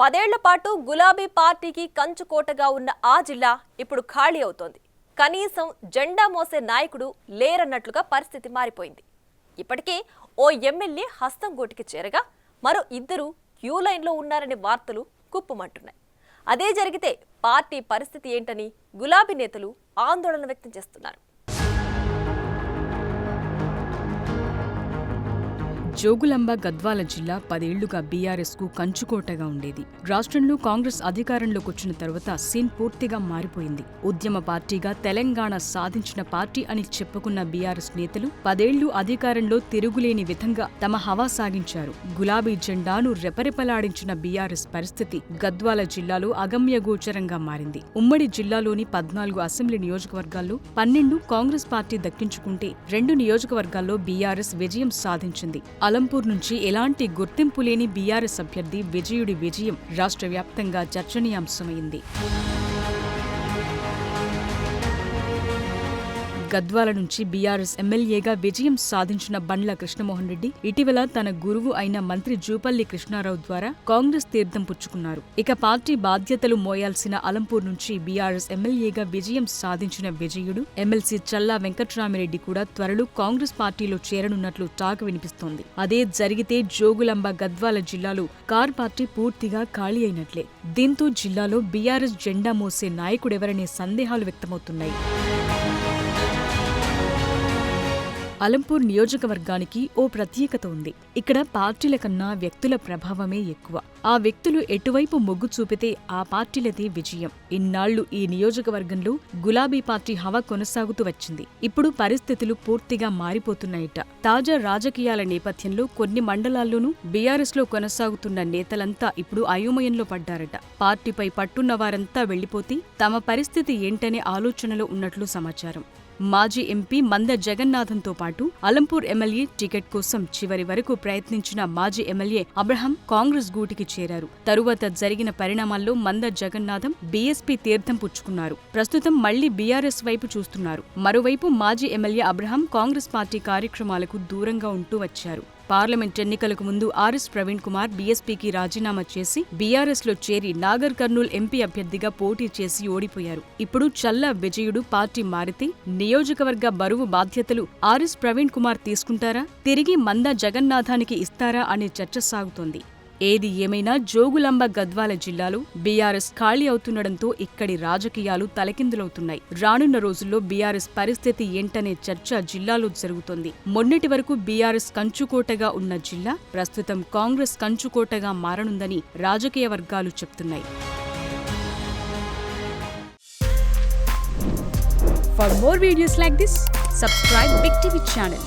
10 ఏళ్ల పాటు గులాబీ పార్టీకి కంచుకోటగా ఉన్న ఆ జిల్లా ఇప్పుడు ఖాళీ అవుతోంది. కనీసం జెండా మోసే నాయకుడు లేరన్నట్లుగా పరిస్థితి మారిపోయింది. ఇప్పటికే ఓ ఎమ్మెల్యే హస్తం గూటికి చేరగా మరో ఇద్దరు క్యూ లైన్లో ఉన్నారనే వార్తలు కుప్పమంటున్నాయి. అదే జరిగితే పార్టీ పరిస్థితి ఏంటని గులాబీ నేతలు ఆందోళన వ్యక్తం చేస్తున్నారు. జోగులాంబ గద్వాల జిల్లా 10 ఏళ్లుగా బీఆర్ఎస్ కు కంచుకోటగా ఉండేది. రాష్ట్రంలో కాంగ్రెస్ అధికారంలోకి వచ్చిన తర్వాత సీన్ పూర్తిగా మారిపోయింది. ఉద్యమ పార్టీగా తెలంగాణ సాధించిన పార్టీ అని చెప్పుకున్న బీఆర్ఎస్ నేతలు 10 ఏళ్లు అధికారంలో తిరుగులేని విధంగా తమ హవా సాగించారు. గులాబీ జెండాను రెపరెపలాడించిన బీఆర్ఎస్ పరిస్థితి గద్వాల జిల్లాలో అగమ్యగోచరంగా మారింది. ఉమ్మడి జిల్లాలోని 14 అసెంబ్లీ నియోజకవర్గాల్లో 12 కాంగ్రెస్ పార్టీ దక్కించుకుంటే 2 నియోజకవర్గాల్లో బీఆర్ఎస్ విజయం సాధించింది. అలంపూర్ నుంచి ఎలాంటి గుర్తింపు లేని బీఆర్ఎస్ అభ్యర్థి విజయుడి విజయం రాష్ట్ర వ్యాప్తంగా చర్చనీయాంశమైంది. గద్వాల నుంచి బీఆర్ఎస్ ఎమ్మెల్యేగా విజయం సాధించిన బండ్ల కృష్ణమోహన్ రెడ్డి ఇటీవల తన గురువు అయిన మంత్రి జూపల్లి కృష్ణారావు ద్వారా కాంగ్రెస్ తీర్థం పుచ్చుకున్నారు. ఇక పార్టీ బాధ్యతలు మోయాల్సిన అలంపూర్ నుంచి బీఆర్ఎస్ ఎమ్మెల్యేగా విజయం సాధించిన విజయుడు ఎమ్మెల్సీ చల్లా వెంకట్రామిరెడ్డి కూడా త్వరలో కాంగ్రెస్ పార్టీలో చేరనున్నట్లు టాక్ వినిపిస్తోంది. అదే జరిగితే జోగులాంబ గద్వాల జిల్లాలో కార్ పార్టీ పూర్తిగా ఖాళీ అయినట్లే. దీంతో జిల్లాలో బీఆర్ఎస్ జెండా మోసే నాయకుడెవరనే సందేహాలు వ్యక్తమవుతున్నాయి. అలంపూర్ నియోజకవర్గానికి ఓ ప్రత్యేకత ఉంది. ఇక్కడ పార్టీల కన్నా వ్యక్తుల ప్రభావమే ఎక్కువ. ఆ వ్యక్తులు ఎటువైపు మొగ్గు చూపితే ఆ పార్టీలదే విజయం. ఇన్నాళ్లు ఈ నియోజకవర్గంలో గులాబీ పార్టీ హవా కొనసాగుతూ వచ్చింది. ఇప్పుడు పరిస్థితులు పూర్తిగా మారిపోతున్నాయట. తాజా రాజకీయాల నేపథ్యంలో కొన్ని మండలాల్లోనూ బీఆర్ఎస్ లో కొనసాగుతున్న నేతలంతా ఇప్పుడు అయోమయంలో పడ్డారట. పార్టీపై పట్టున్న వారంతా వెళ్లిపోతే తమ పరిస్థితి ఏంటనే ఆలోచనలో ఉన్నట్లు సమాచారం. మాజీ ఎంపీ మంద జగన్నాథంతో పాటు అలంపూర్ ఎమ్మెల్యే టికెట్ కోసం చివరి వరకు ప్రయత్నించిన మాజీ ఎమ్మెల్యే అబ్రహం కాంగ్రెస్ గూటికి చేరారు. తరువాత జరిగిన పరిణామాల్లో మంద జగన్నాథం బీఎస్పీ తీర్థం పుచ్చుకున్నారు. ప్రస్తుతం మళ్లీ బీఆర్ఎస్ వైపు చూస్తున్నారు. మరోవైపు మాజీ ఎమ్మెల్యే అబ్రహం కాంగ్రెస్ పార్టీ కార్యక్రమాలకు దూరంగా ఉంటూ వచ్చారు. పార్లమెంట్ ఎన్నికలకు ముందు ఆర్ఎస్ ప్రవీణ్ కుమార్ బీఎస్పీకి రాజీనామా చేసి బీఆర్ఎస్ లో చేరి నాగర్ కర్నూల్ ఎంపీ అభ్యర్థిగా పోటీ చేసి ఓడిపోయారు. ఇప్పుడు చల్లా విజయుడు పార్టీ మారితే నియోజకవర్గ బరువు బాధ్యతలు ఆర్ఎస్ ప్రవీణ్ కుమార్ తీసుకుంటారా, తిరిగి మంద జగన్నాథానికి ఇస్తారా అనే చర్చ సాగుతోంది. ఏది ఏమైనా జోగులాంబ గద్వాల జిల్లాలో బీఆర్ఎస్ ఖాళీ అవుతుండటంతో ఇక్కడి రాజకీయాలు తలకిందులవుతున్నాయి. రానున్న రోజుల్లో బీఆర్ఎస్ పరిస్థితి ఏంటనే చర్చ జిల్లాలో జరుగుతోంది. మొన్నటి వరకు బీఆర్ఎస్ కంచుకోటగా ఉన్న జిల్లా ప్రస్తుతం కాంగ్రెస్ కంచుకోటగా మారనుందని రాజకీయ వర్గాలు చెప్తున్నాయి. For more videos like this, subscribe Big TV channel.